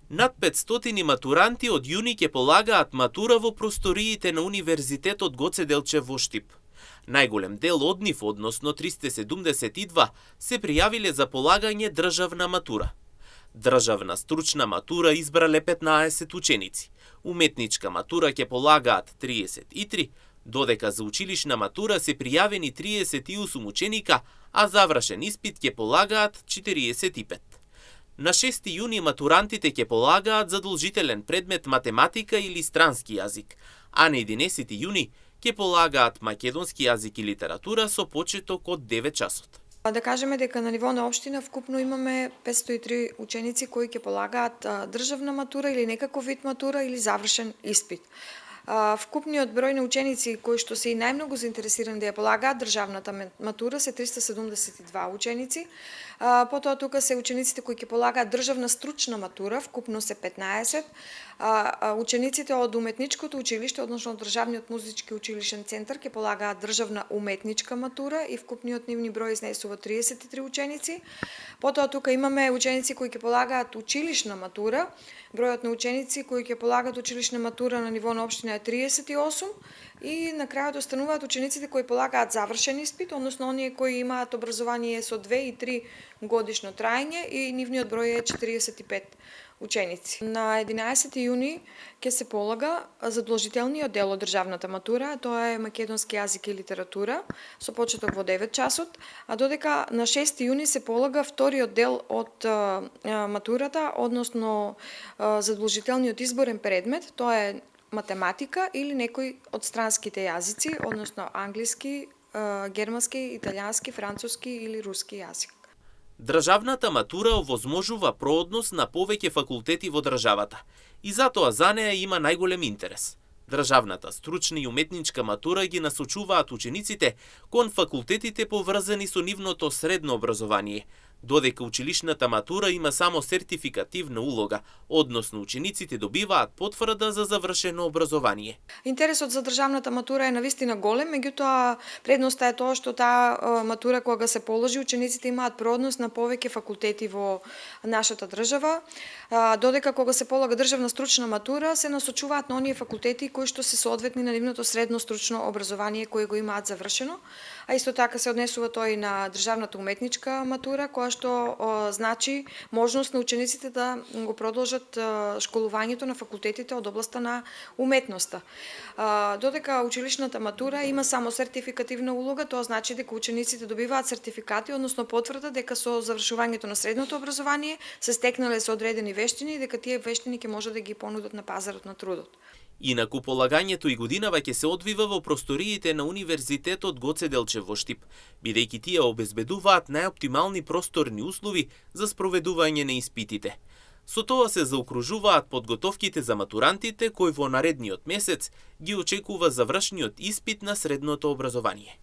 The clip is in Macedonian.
Над 500 матуранти од јуни ќе полагаат матура во просториите на Универзитетот Гоце Делчев во Штип. Најголем дел од нив, односно 372, се пријавиле за полагање државна матура. Државна стручна матура избрале 15 ученици. Уметничка матура ќе полагаат 33, додека за училишна матура се пријавени 38 ученика, а завршен испит ќе полагаат 45. На 6 јуни матурантите ќе полагаат задолжителен предмет математика или странски јазик, а на 11 јуни ќе полагаат македонски јазик и литература со почеток од 9 часот. Да кажеме дека на ниво на општина вкупно имаме 503 ученици кои ќе полагаат државна матура или некаков вид матура или завршен испит. Вкупниот број на ученици кои што се и најмногу заинтересирани да ја полагаат државната матура се 372 ученици. Потоа тука се учениците кои ќе полагаат државна стручна матура, вкупно се 15. Учениците од уметничкото училиште, односно од државниот музички училишен центар ќе полагаат државна уметничка матура и вкупниот нивни број изнесува 33 ученици. Потоа тука имаме ученици кои ќе полагаат училишна матура. Бројот на ученици кои ќе полагаат училишна матура на ниво на општина е 38 и на крајот остануваат учениците кои полагаат завршен испит, односно оние кои имаат образование со 2 и 3 годишно траење и нивниот број е 45 ученици. На 11 јуни ќе се полага задолжителниот дел од државната матура, тоа е македонски јазик и литература, со почеток во 9 часот, а додека на 6 јуни се полага вториот дел од матурата, односно задолжителниот изборен предмет, тоа е математика или некој од странските јазици, односно англиски, германски, италијански, француски или руски јазик. Државната матура овозможува проодност на повеќе факултети во државата и затоа за неа има најголем интерес. Државната стручна и уметничка матура ги насочуваат учениците кон факултетите поврзани со нивното средно образование, додека училишната матура има само сертификативна улога, односно учениците добиваат потврда за завршено образование. Интересот за државната матура е навистина голем, меѓутоа предноста е тоа што таа матура кога се положи, учениците имаат проодност на повеќе факултети во нашата држава, додека кога се полага државна стручна матура се насочуваат на оние факултети кои што се соодветни на нивното средно стручно образование кои го имаат завршено, а исто така се однесува тоа и на државната уметничка матура, која што значи можност на учениците да го продолжат школувањето на факултетите од областа на уметноста. Додека училишната матура има само сертификативна улога, тоа значи дека учениците добиваат сертификати, односно потврда дека со завршувањето на средното образование се стекнале со одредени вештини и дека тие вештини ќе може да ги понудат на пазарот на трудот. Инаку полагањето и годинава ќе се одвива во просториите на Универзитетот Гоце Делчев во Штип, бидејќи тие обезбедуваат најоптимални просторни услови за спроведување на испитите. Со тоа се заокружуваат подготовките за матурантите кои во наредниот месец ги очекува завршниот испит на средното образование.